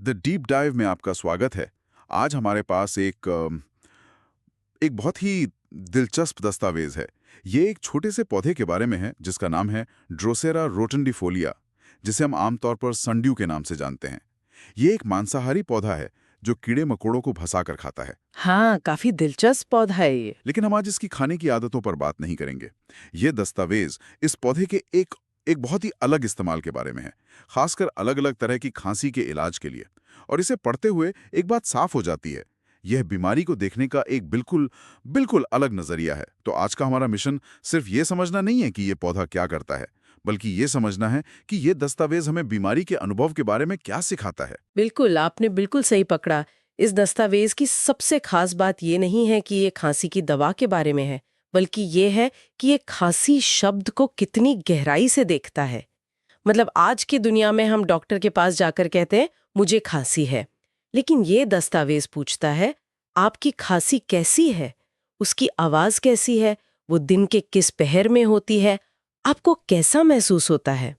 The deep dive में आपका स्वागत है। आज हमारे पास एक बहुत ही दिलचस्प दस्तावेज है। ये एक छोटे से पौधे के बारे में है जिसका नाम है ड्रोसेरा रोटनडिफोलिया, जिसे हम आमतौर पर संड्यू के नाम से जानते हैं। ये एक मांसाहारी पौधा है जो कीड़े मकोड़ों को भसाकर खाता है। हाँ, काफी दिलचस्प पौधा है ये। लेकिन हम आज इसकी खाने की आदतों पर बात नहीं करेंगे। ये दस्तावेज इस पौधे के एक बहुत ही अलग इस्तेमाल के बारे में है, खासकर अलग अलग तरह की खांसी के इलाज के लिए। और इसे पढ़ते हुए एक बात साफ हो जाती है, यह बीमारी को देखने का एक बिल्कुल अलग नजरिया है। तो आज का हमारा मिशन सिर्फ ये समझना नहीं है कि ये पौधा क्या करता है, बल्कि ये समझना है कि ये दस्तावेज हमें बीमारी के अनुभव के बारे में क्या सिखाता है। बिल्कुल, आपने बिल्कुल सही पकड़ा। इस दस्तावेज की सबसे खास बात ये नहीं है कि ये खांसी की दवा के बारे में है, बल्कि ये है कि ये खांसी शब्द को कितनी गहराई से देखता है। मतलब आज की दुनिया में हम डॉक्टर के पास जाकर कहते हैं मुझे खांसी है, लेकिन ये दस्तावेज पूछता है आपकी खांसी कैसी है, उसकी आवाज कैसी है, वो दिन के किस पहर में होती है, आपको कैसा महसूस होता है।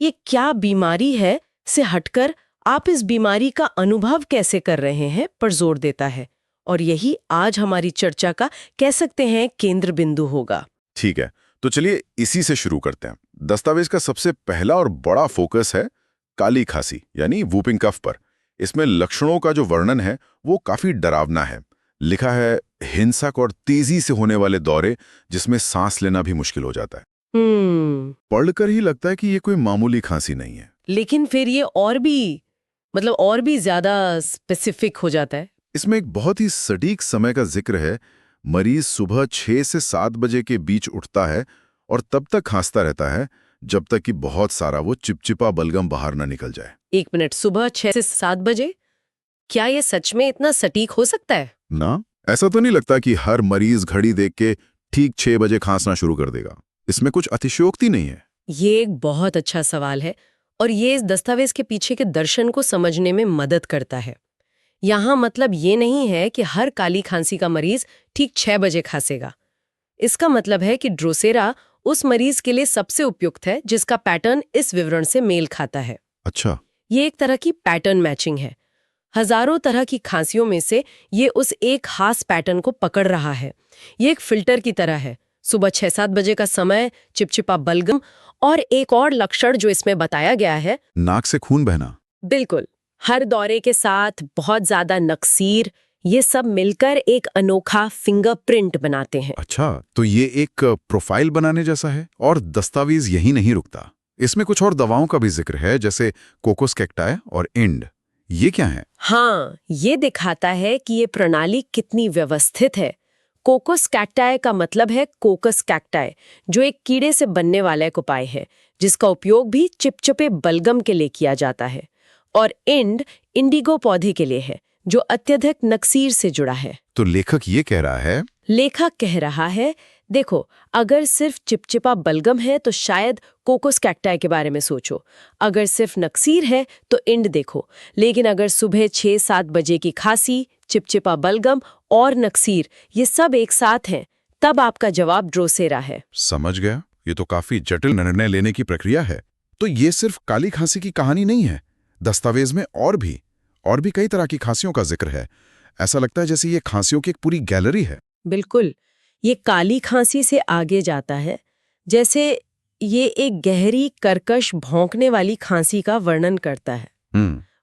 ये क्या बीमारी है से हटकर आप इस बीमारी का अनुभव कैसे कर रहे हैं पर जोर देता है। और यही आज हमारी चर्चा का कह सकते हैं केंद्र बिंदु होगा। ठीक है, तो चलिए इसी से शुरू करते हैं। दस्तावेज का सबसे पहला और बड़ा फोकस है काली खांसी यानी वूपिंग कफ पर। इसमें लक्षणों का जो वर्णन है वो काफी डरावना है। लिखा है हिंसक और तेजी से होने वाले दौरे जिसमें सांस लेना भी मुश्किल हो जाता है। पढ़कर ही लगता है कि ये कोई मामूली खांसी नहीं है। लेकिन फिर ये और भी ज्यादा स्पेसिफिक हो जाता है। इसमें एक बहुत ही सटीक समय का जिक्र है। मरीज सुबह 6 से 7 बजे के बीच उठता है और तब तक खांसता रहता है जब तक कि बहुत सारा वो चिपचिपा बलगम बाहर ना निकल जाए। 1 मिनट, सुबह 6 से 7 बजे? क्या ये सच में इतना सटीक हो सकता है? ना, ऐसा तो नहीं लगता कि हर मरीज घड़ी देख के ठीक 6 बजे खांसना शुरू कर देगा। इसमें कुछ अतिशयोक्ति नहीं है। ये एक बहुत अच्छा सवाल है और ये इस दस्तावेज के पीछे के दर्शन को समझने में मदद करता है। यहाँ मतलब ये नहीं है कि हर काली खांसी का मरीज ठीक 6 बजे खांसेगा। इसका मतलब है कि ड्रोसेरा उस मरीज के लिए सबसे उपयुक्त है जिसका पैटर्न इस विवरण से मेल खाता है। अच्छा, ये एक तरह की पैटर्न मैचिंग है। हजारों तरह की खांसियों में से ये उस एक खास पैटर्न को पकड़ रहा है। ये एक फिल्टर की तरह है। सुबह 6-7 बजे का समय, चिपचिपा बलगम और एक और लक्षण जो इसमें बताया गया है, नाक से खून बहना। बिल्कुल, हर दौरे के साथ बहुत ज्यादा नक्सीर, ये सब मिलकर एक अनोखा फिंगरप्रिंट बनाते हैं। अच्छा, तो ये एक प्रोफाइल बनाने जैसा है। और दस्तावेज यही नहीं रुकता, इसमें कुछ और दवाओं का भी जिक्र है, जैसे कोकोस कैक्टाई और इंड। ये क्या है? हाँ, ये दिखाता है कि ये प्रणाली कितनी व्यवस्थित है। कोकोस कैक्टाई का मतलब है कोकस कैक्टाई, जो एक कीड़े से बनने वाला एक उपाय है जिसका उपयोग भी चिपचिपे बलगम के लिए किया जाता है। और इंड इंडिगो पौधे के लिए है जो अत्यधिक नक्सीर से जुड़ा है। तो लेखक ये कह रहा है, देखो, अगर सिर्फ चिपचिपा बलगम है तो शायद कोकोस कैक्टाई के बारे में सोचो। अगर सिर्फ नक्सीर है तो इंड देखो। लेकिन अगर सुबह 6-7 बजे की खांसी, चिपचिपा बलगम और नक्सीर ये सब एक साथ हैं, तब आपका जवाब ड्रोसेरा है। समझ गया। ये तो काफी जटिल निर्णय लेने की प्रक्रिया है। तो ये सिर्फ काली खांसी की कहानी नहीं है। दस्तावेज में और भी कई तरह की खांसियों का जिक्र है। ऐसा लगता है जैसे ये खांसियों की एक पूरी गैलरी है। बिल्कुल, ये काली खांसी से आगे जाता है, जैसे ये एक गहरी कर्कश भौंकने वाली खांसी का वर्णन करता है।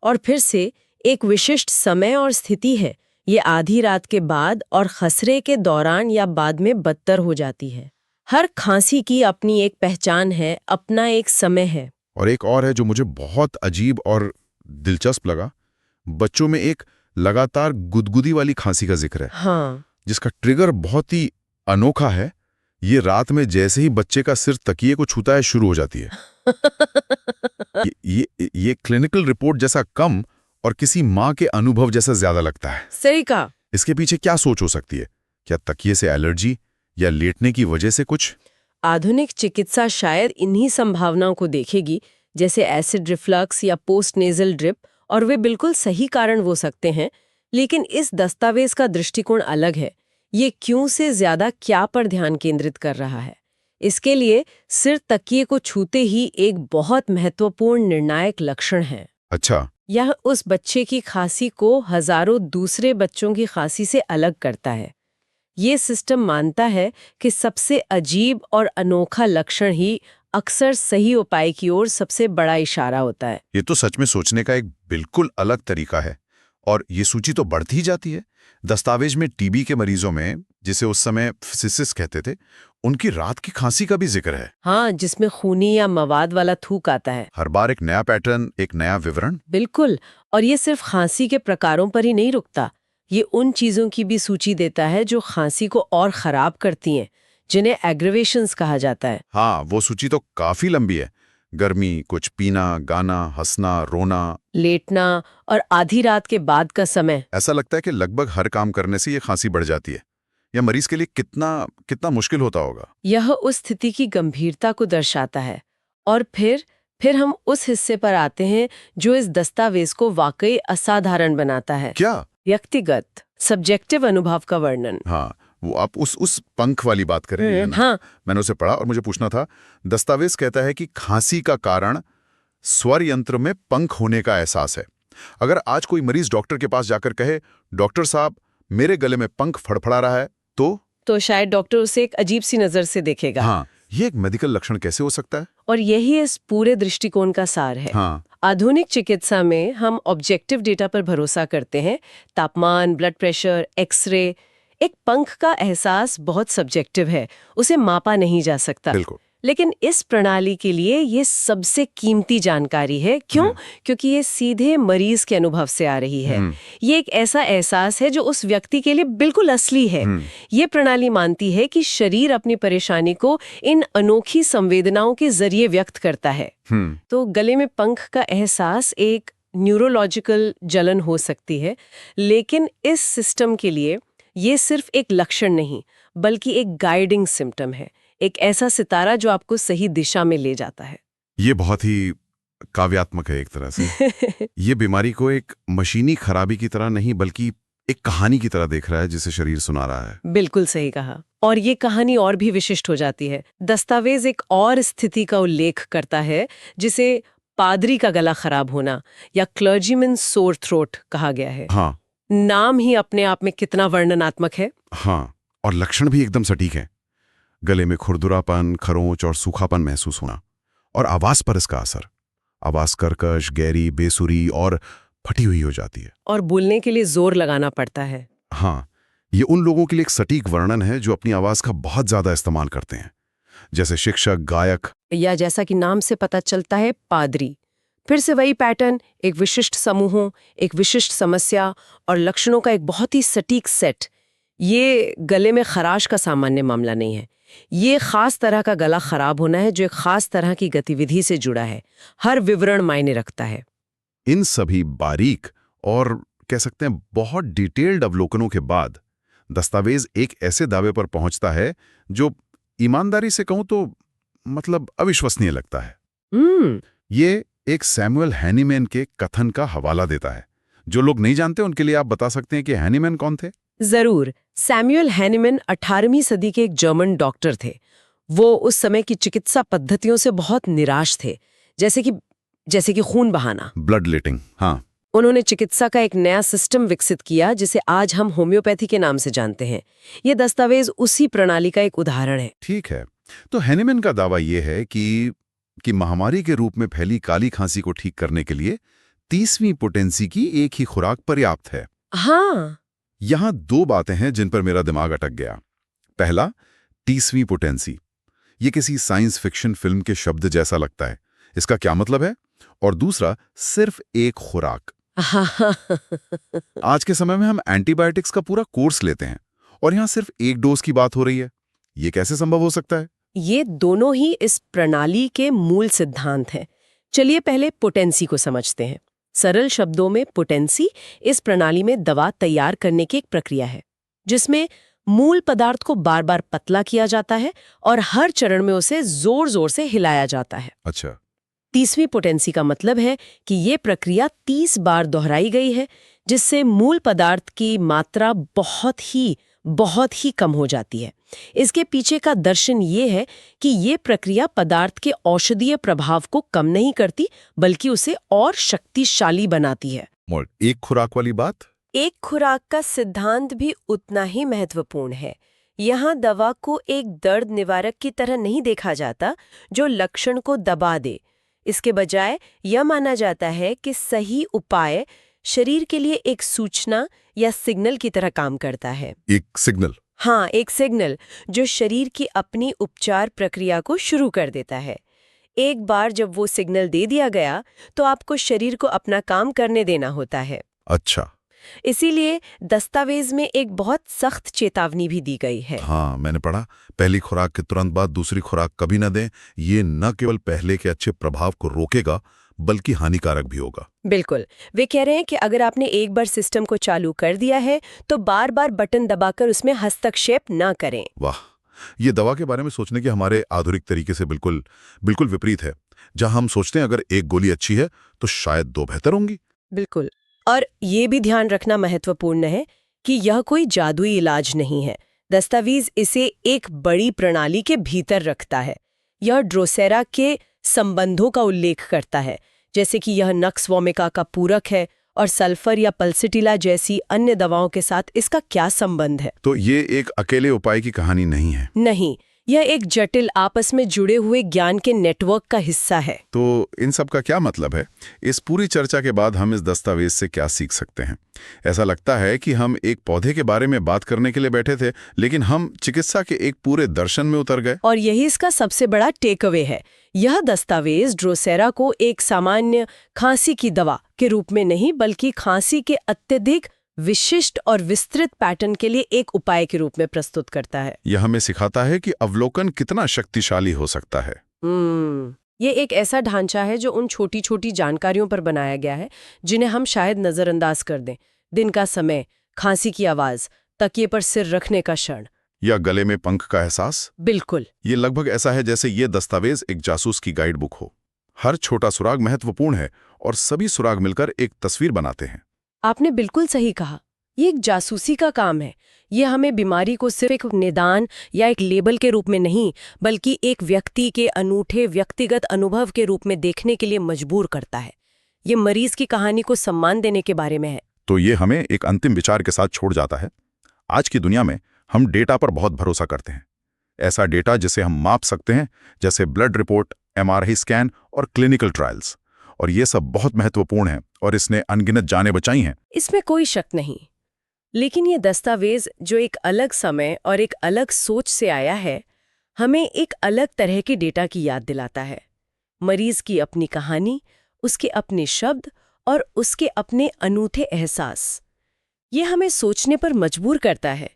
और फिर से एक विशिष्ट समय और स्थिति है। ये आधी रात के बाद और खसरे के दौरान या बाद में बदतर हो जाती है। हर खांसी की अपनी एक पहचान है, अपना एक समय है। और एक और है जो मुझे बहुत अजीब और दिलचस्प लगा। बच्चों में एक लगातार गुदगुदी वाली खांसी का जिक्र है। हाँ, जिसका ट्रिगर बहुत ही अनोखा है। ये रात में जैसे ही बच्चे का सिर तकिए को छूता है शुरू हो जाती है। ये क्लिनिकल रिपोर्ट जैसा कम और किसी माँ के अनुभव जैसा ज्यादा लगता है। सही कहा। इसके पीछे क्या सोच हो सकती है? क्या तकिए से एलर्जी या लेटने की वजह से कुछ? आधुनिक चिकित्सा शायद इन्हीं संभावनाओं को देखेगी, जैसे एसिड रिफ्लक्स या पोस्ट नेजल ड्रिप, और वे बिल्कुल सही कारण हो सकते हैं। लेकिन इस दस्तावेज का दृष्टिकोण अलग है। ये क्यों से ज्यादा क्या पर ध्यान केंद्रित कर रहा है। इसके लिए सिर तकिए को छूते ही एक बहुत महत्वपूर्ण निर्णायक लक्षण है। अच्छा, यह उस बच्चे की खांसी को हजारों दूसरे बच्चों की खांसी से अलग करता है। ये सिस्टम मानता है कि सबसे अजीब और अनोखा लक्षण ही अक्सर सही उपाय की ओर सबसे बड़ा इशारा होता है। ये तो सच में सोचने का एक बिल्कुल अलग तरीका है। और ये सूची तो बढ़ती ही जाती है। दस्तावेज में टीबी के मरीजों में, जिसे उस समय फिसिसिस कहते थे, उनकी रात की खांसी का भी जिक्र है। हाँ, जिसमें खूनी या मवाद वाला थूक आता है। हर बार एक नया पैटर्न, एक नया विवरण। बिल्कुल। और ये सिर्फ खांसी के प्रकारों पर ही नहीं रुकता, ये उन चीजों की भी सूची देता है जो खांसी को और खराब करती हैं, जिन्हें एग्रीवेशंस कहा जाता है। हाँ, वो सूची तो काफी लंबी है। गर्मी, कुछ पीना, गाना, हंसना, रोना, लेटना और आधी रात के बाद का समय। ऐसा लगता है कि लगभग हर काम करने से ये खांसी बढ़ जाती है। यह मरीज के लिए कितना कितना मुश्किल होता होगा। यह उस स्थिति की गंभीरता को दर्शाता है। और फिर हम उस हिस्से पर आते हैं जो इस दस्तावेज को वाकई असाधारण बनाता है। क्या? व्यक्तिगत, सब्जेक्टिव अनुभव का वर्णन। हाँ, वो आप उस पंख वाली बात कर रही हैं ना? हाँ, मैंने उसे पढ़ा और मुझे पूछना था। दस्तावेज कहता है कि खांसी का कारण स्वर यंत्र में पंख होने का एहसास है। अगर आज कोई मरीज डॉक्टर के पास जाकर कहे, डॉक्टर साहब मेरे गले में पंख फड़फड़ा रहा है, तो शायद डॉक्टर उसे एक अजीब सी नजर से देखेगा। हाँ, ये एक मेडिकल लक्षण कैसे हो सकता है? और यही इस पूरे दृष्टिकोण का सार है। हाँ, आधुनिक चिकित्सा में हम ऑब्जेक्टिव डेटा पर भरोसा करते हैं। तापमान, ब्लड प्रेशर, एक्सरे। एक पंख का एहसास बहुत सब्जेक्टिव है, उसे मापा नहीं जा सकता। बिल्कुल। लेकिन इस प्रणाली के लिए ये सबसे कीमती जानकारी है। क्यों? क्योंकि ये सीधे मरीज के अनुभव से आ रही है। ये एक ऐसा एहसास है जो उस व्यक्ति के लिए बिल्कुल असली है। ये प्रणाली मानती है कि शरीर अपनी परेशानी को इन अनोखी संवेदनाओं के जरिए व्यक्त करता है। तो गले में पंख का एहसास एक न्यूरोलॉजिकल जलन हो सकती है, लेकिन इस सिस्टम के लिए ये सिर्फ एक लक्षण नहीं, बल्कि एक गाइडिंग सिम्टम है। एक ऐसा सितारा जो आपको सही दिशा में ले जाता है। ये बहुत ही काव्यात्मक है एक तरह से। ये बीमारी को एक मशीनी खराबी की तरह नहीं, बल्कि एक कहानी की तरह देख रहा है जिसे शरीर सुना रहा है। बिल्कुल सही कहा। और ये कहानी और भी विशिष्ट हो जाती है। दस्तावेज एक और स्थिति का उल्लेख करता है, जिसे पादरी का गला खराब होना या क्लर्जीमैन सोर थ्रोट कहा गया है। हाँ, नाम ही अपने आप में कितना वर्णनात्मक है। हाँ, और लक्षण भी एकदम सटीक है। गले में खुरदुरापन, खरोंच और सूखापन महसूस होना। और आवाज पर इसका असर। आवाज कर्कश, गहरी, बेसुरी और फटी हुई हो जाती है। और बोलने के लिए जोर लगाना पड़ता है। हाँ, ये उन लोगों के लिए एक सटीक वर्णन है जो अपनी आवाज का बहुत ज्यादा इस्तेमाल करते हैं, जैसे शिक्षक, गायक, या जैसा कि नाम से पता चलता है, पादरी। फिर से वही पैटर्न, एक विशिष्ट समूहों, एक विशिष्ट समस्या और लक्षणों का एक बहुत ही सटीक सेट। ये गले में खराश का सामान्य मामला नहीं है। ये खास तरह का गला खराब होना है जो एक खास तरह की गतिविधि से जुड़ा है। हर विवरण मायने रखता है। इन सभी बारीक और कह सकते हैं बहुत डिटेल्ड अवलोकनों के बाद दस्तावेज एक ऐसे दावे पर पहुंचता है जो ईमानदारी से कहूं तो मतलब अविश्वसनीय लगता है। ये एक सैमुअल हैनीमैन के कथन का हवाला देता है। जो लोग नहीं जानते उनके लिए आप बता सकते हैं कि हैनीमैन कौन थे? जरूर। सैमुअल हैनीमैन 18वीं सदी के एक जर्मन डॉक्टर थे। वो उस समय की चिकित्सा पद्धतियों से बहुत निराश थे, जैसे कि खून बहाना, ब्लड लेटिंग। हाँ, उन्होंने चिकित्सा का एक नया सिस्टम विकसित किया जिसे आज हम होम्योपैथी के नाम से जानते हैं। ये दस्तावेज उसी प्रणाली का एक उदाहरण है। ठीक है। तो हैनीमैन का दावा यह है कि महामारी के रूप में फैली काली खांसी को ठीक करने के लिए 30वीं पोटेंसी की एक ही खुराक पर्याप्त है। हाँ, यहां दो बातें हैं जिन पर मेरा दिमाग अटक गया। पहला, 30वीं पोटेंसी। ये किसी साइंस फिक्शन फिल्म के शब्द जैसा लगता है। इसका क्या मतलब है? और दूसरा, सिर्फ एक खुराक। आज के समय में हम एंटीबायोटिक्स का पूरा कोर्स लेते हैं और यहां सिर्फ एक डोज की बात हो रही है। ये कैसे संभव हो सकता है? ये दोनों ही इस प्रणाली के मूल सिद्धांत हैं। चलिए पहले पोटेंसी को समझते हैं। सरल शब्दों में पोटेंसी इस प्रणाली में दवा तैयार करने की एक प्रक्रिया है, जिसमें मूल पदार्थ को बार बार पतला किया जाता है और हर चरण में उसे जोर जोर से हिलाया जाता है। अच्छा। 30वीं पोटेंसी का मतलब है कि ये प्रक्रिया 30 बार दोहराई गई है, जिससे मूल पदार्थ की मात्रा बहुत ही कम हो जाती है। इसके पीछे का दर्शन ये है कि ये प्रक्रिया पदार्थ के औषधीय प्रभाव को कम नहीं करती, बल्कि उसे और शक्तिशाली बनाती है। और एक खुराक वाली बात? एक खुराक का सिद्धांत भी उतना ही महत्वपूर्ण है। यहाँ दवा को एक दर्द निवारक की तरह नहीं देखा जाता जो लक्षण को दबा दे। इसके बजाय यह माना जाता है कि सही उपाय शरीर के लिए एक सूचना या सिग्नल की तरह काम करता है। एक सिग्नल? हाँ, एक सिग्नल जो शरीर की अपनी उपचार प्रक्रिया को शुरू कर देता है। एक बार जब वो सिग्नल दे दिया गया तो आपको शरीर को अपना काम करने देना होता है। अच्छा। इसीलिए दस्तावेज में एक बहुत सख्त चेतावनी भी दी गई है। हाँ, मैंने पढ़ा, पहली खुराक के तुरंत बाद दूसरी खुराक कभी न दें। ये न केवल पहले के अच्छे प्रभाव को रोकेगा बल्कि हानिकारक भी होगा। बिल्कुल। वे कह रहे हैं कि अगर आपने एक बार सिस्टम को चालू कर दिया है तो बार बार बटन दबाकर उसमें हस्तक्षेप न करें। वाह, ये दवा के बारे में सोचने के हमारे आधुनिक तरीके से बिल्कुल बिल्कुल विपरीत है। जहां हम सोचते हैं अगर एक गोली अच्छी है तो शायद 2 बेहतर होंगी। बिल्कुल। और ये भी ध्यान रखना महत्वपूर्ण है कि यह कोई जादुई इलाज नहीं है। दस्तावेज इसे एक बड़ी प्रणाली के भीतर रखता है। यह ड्रोसेरा के संबंधों का उल्लेख करता है, जैसे कि यह नक्स वोमिका का पूरक है और सल्फर या पल्सिटिला जैसी अन्य दवाओं के साथ इसका क्या संबंध है। तो ये एक अकेले उपाय की कहानी नहीं है। नहीं, यह एक जटिल आपस में जुड़े हुए ज्ञान के नेटवर्क का हिस्सा है। तो इन सब का क्या मतलब है? इस पूरी चर्चा के बाद हम इस दस्तावेज से क्या सीख सकते हैं? ऐसा लगता है कि हम एक पौधे के बारे में बात करने के लिए बैठे थे, लेकिन हम चिकित्सा के एक पूरे दर्शन में उतर गए। और यही इसका सबसे बड़ा टेक अवे है। यह दस्तावेज ड्रोसेरा को एक सामान्य खांसी की दवा के रूप में नहीं, बल्कि खांसी के अत्यधिक विशिष्ट और विस्तृत पैटर्न के लिए एक उपाय के रूप में प्रस्तुत करता है। यह हमें सिखाता है कि अवलोकन कितना शक्तिशाली हो सकता है। ये एक ऐसा ढांचा है जो उन छोटी छोटी जानकारियों पर बनाया गया है जिन्हें हम शायद नजरअंदाज कर दें। दिन का समय, खांसी की आवाज, तकिए पर सिर रखने का क्षण, या गले में पंख का एहसास। बिल्कुल। ये लगभग ऐसा है जैसे ये दस्तावेज एक जासूस की गाइड बुक हो। हर छोटा सुराग महत्वपूर्ण है और सभी सुराग मिलकर एक तस्वीर बनाते हैं। आपने बिल्कुल सही कहा। ये एक जासूसी का काम है। ये हमें बीमारी को सिर्फ एक निदान या एक लेबल के रूप में नहीं, बल्कि एक व्यक्ति के अनूठे व्यक्तिगत अनुभव के रूप में देखने के लिए मजबूर करता है। ये मरीज की कहानी को सम्मान देने के बारे में है। तो ये हमें एक अंतिम विचार के साथ छोड़ जाता है। आज की दुनिया में हम डेटा पर बहुत भरोसा करते हैं। ऐसा डेटा जिसे हम माप सकते हैं, जैसे ब्लड रिपोर्ट, MRI स्कैन और क्लिनिकल ट्रायल्स। और ये सब बहुत महत्वपूर्ण है और इसने अनगिनत जानें बचाई हैं। इसमें कोई शक नहीं। लेकिन ये दस्तावेज जो एक अलग समय और एक अलग सोच से आया है, हमें एक अलग तरह के डेटा की याद दिलाता है। मरीज की अपनी कहानी, उसके अपने शब्द और उसके अपने अनूठे एहसास। ये हमें सोचने पर मजबूर करता है।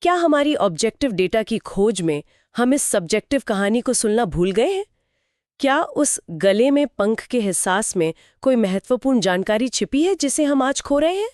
क्या हमारी ऑब्जेक्टिव डेटा की खोज में हम इस सब्जेक्टिव कहानी को सुनना भूल गए हैं? क्या उस गले में पंख के एहसास में कोई महत्वपूर्ण जानकारी छिपी है जिसे हम आज खो रहे हैं?